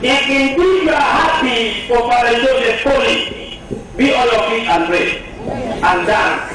If indeed you are happy for Father Joseph's calling, be all of it and pray and dance.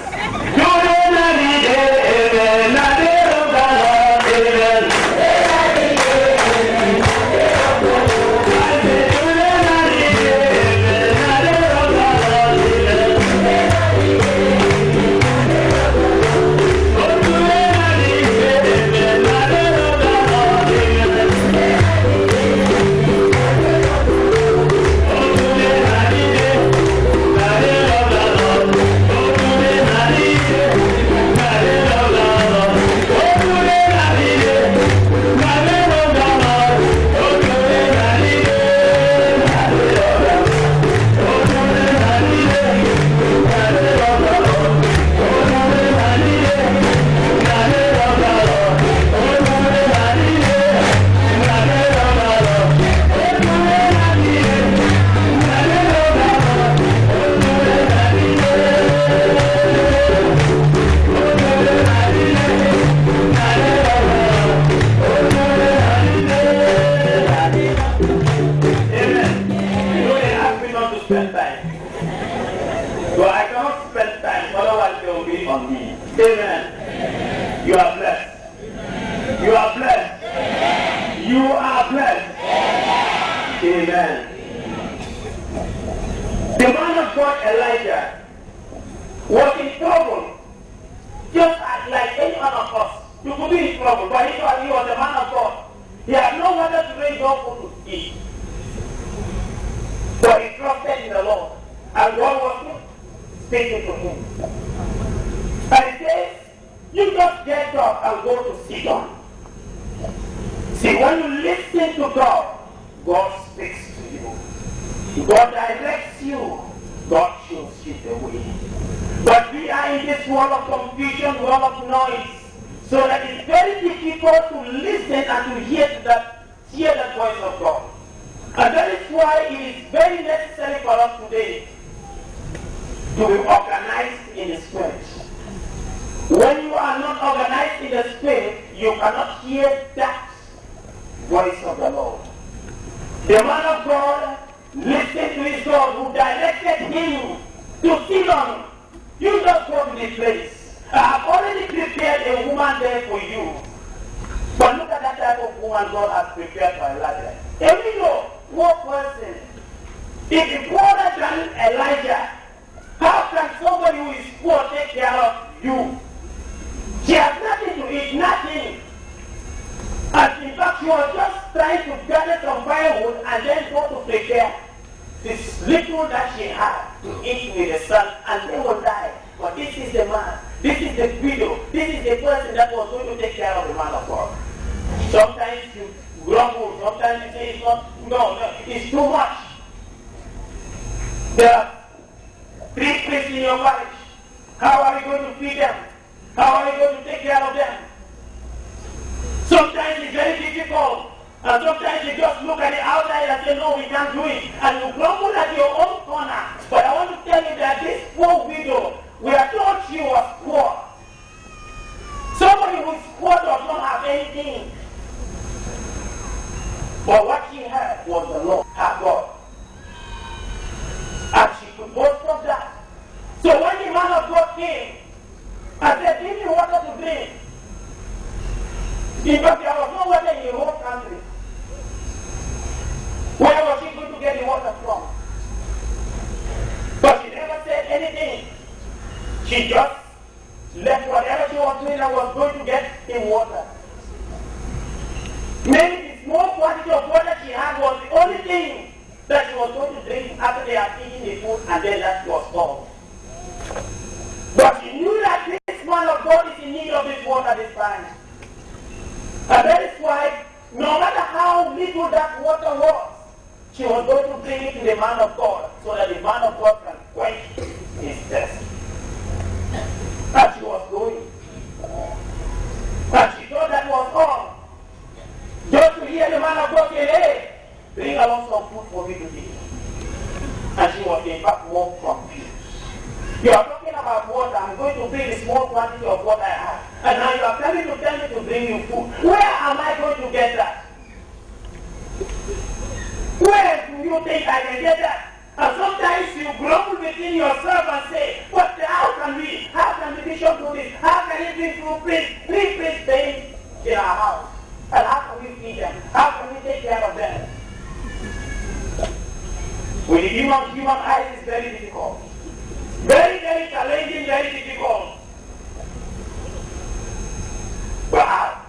Amen. You are blessed. You are blessed. You are blessed. Amen. The man of God, Elijah, was in trouble. Just like any one of us. You could be in trouble, but he was a man of God. He had no water to drink, no food to eat. But he trusted in the Lord. And God was speaking to him. And he says, you just get up and go to sit down. See, when you listen to God, God speaks to you. God directs you. God shows you the way. But we are in this world of confusion, world of noise, so that it's very difficult to listen and to hear the voice of God. And that is why it is very necessary for us today to be organized in the Spirit. When you are not organized in the Spirit, you cannot hear that voice of the Lord. The man of God listened to his God who directed him to sit on. You just go to this place. I have already prepared a woman there for you. But look at that type of woman God has prepared for Elijah. A widow, poor person. If you poorer than Elijah, how can somebody who is poor take care of you? She has nothing to eat, nothing. And in fact, she was just trying to gather some firewood and then go to prepare this little that she had to eat with the son, and they will die. But this is the man, this is the widow, this is the person that was going to take care of the man of God. Sometimes you grumble, sometimes you say it's not, no, it's too much. There are 3 kids in your marriage. How are you going to feed them? How are you going to take care of them? Sometimes it's very difficult. And sometimes you just look at the outside and say, no, we can't do it. And you grumble at your own corner. But I want to tell you that this poor widow, we are told she was poor. Somebody who is poor does not have anything. But what she had was the Lord, her God. And she could boast of that. So when the man of God came and said, give me water to drink. In fact, there was no water in the whole country. Where was she going to get the water from? But she never said anything. She just left whatever she was doing and was going to get him water. Maybe the small quantity of water she had was the only thing that she was going to drink after they had eaten the food, and then that was all. But she knew that this man of God is in need of this water this time. And that is why, no matter how little that water was, she was going to bring it to the man of God, so that the man of God can quench his thirst. And she was going. And she thought that was all. Just to hear the man of God say, hey, bring along some food for me to eat. And she was in fact more confused. You are talking about water. I'm going to bring a small quantity of what I have. And now you are coming to tell me to bring you food. Where am I going to get that? Where do you think I can get that? And sometimes you grumble within yourself and say, how can the bishop do this? How can he bring three priests staying in our house? And how can we feed them? How can we take care of them? With the human eyes, it's very difficult. Very, very challenging, very difficult. But how?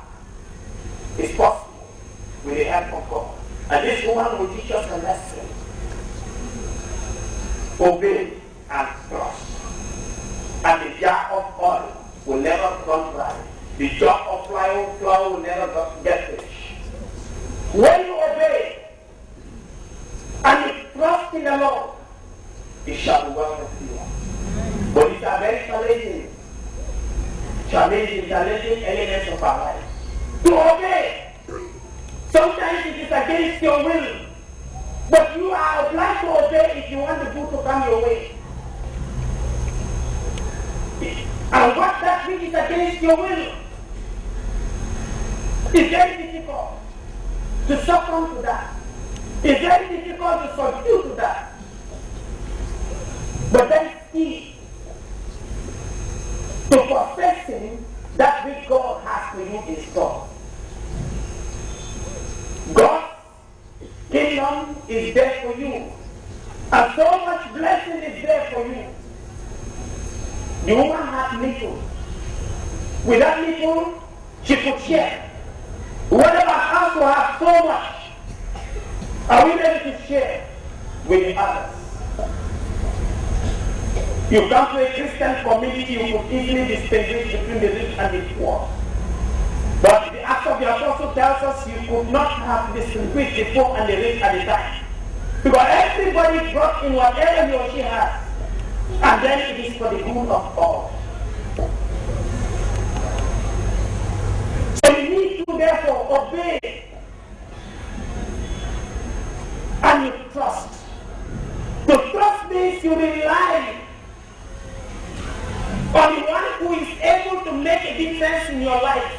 It's possible with the help of God. And this woman will teach us a lesson. Obey and trust. And the jar of oil will never run dry. The jar of flour will never get finished. When you obey and you trust in the Lord, it shall be well with you. But it's a very challenging elements of our life. To obey. Sometimes it is against your will. But you are obliged to obey if you want the good to come your way. And what that which is against your will is very difficult to succumb to that. It's very difficult to subdue to that. But that is key to possessing that which God has for you in store. God's kingdom is there for you. And so much blessing is there for you. The woman had little. With that little, she could share. Whatever else will have so much, are we ready to share with the others? You come to a Christian community, you could easily distinguish between the rich and the poor. But the Acts of the Apostle tells us you could not have distinguished the poor and the rich at the time. Because everybody brought in whatever he or she has. And then it is for the good of all. So you need to therefore obey. And you trust. To trust means you rely on the one who is able to make a difference in your life.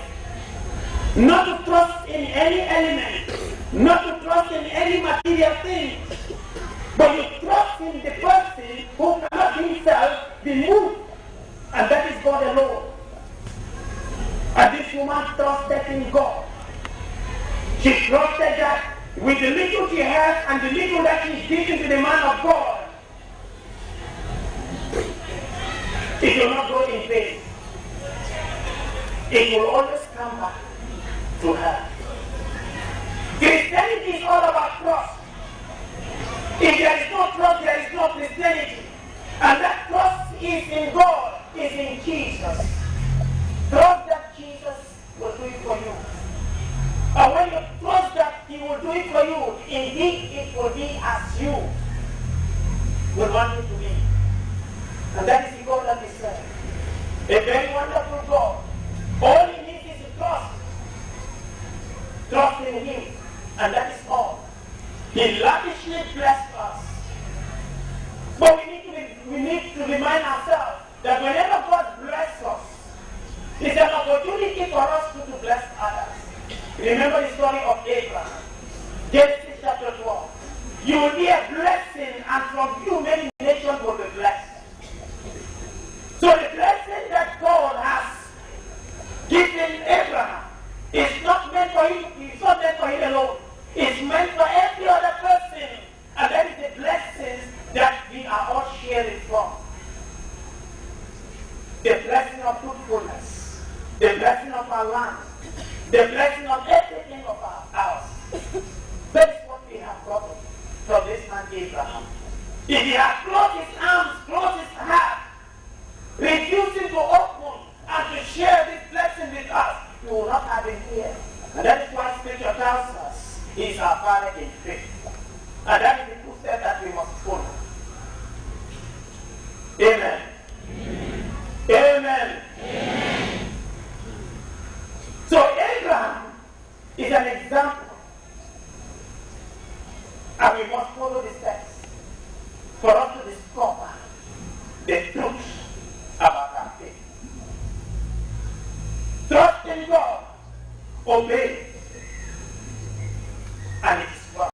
Not to trust in any element, not to trust in any material thing, but you trust in the person who cannot himself be moved, and that is God alone. And this woman trusted in God. She trusted that with the little she has and the little that she is giving to the man of God, it will not go in vain. It will always come back to her. Christianity is all about trust. If there is no trust, there is no Christianity. And that trust is in God, is in Jesus. Trust that Jesus will do it for you. And when you trust that He will do it for you, indeed it will be as you will want it to be. And that is the God that we serve. A very wonderful God. All He needs is to trust. Trust in Him. And that is all. He lavishly blessed us. But we need to remind ourselves that whenever God blesses us, it's an opportunity for us to bless others. Remember the story of Abraham. Genesis chapter 12. You will be a blessing, and from you many nations will be blessed. So the blessing that God has given Abraham is not meant for him, it's not meant for him alone. It's meant for every other person. And that is the blessings that we are all sharing from. The blessing of fruitfulness, the blessing of our land, the blessing of everything of ours. That is what we have gotten from this man Abraham. If he had closed his arms, closed his heart, refusing to open and to share this blessing with us, we will not have been here. And that is why Scripture tells us He is our Father in faith. And that is the footstep that we must follow. Amen. Amen. Amen. So Abraham is an example. And we must follow the steps for us to discover the truth about our faith. Trust in God. Obey.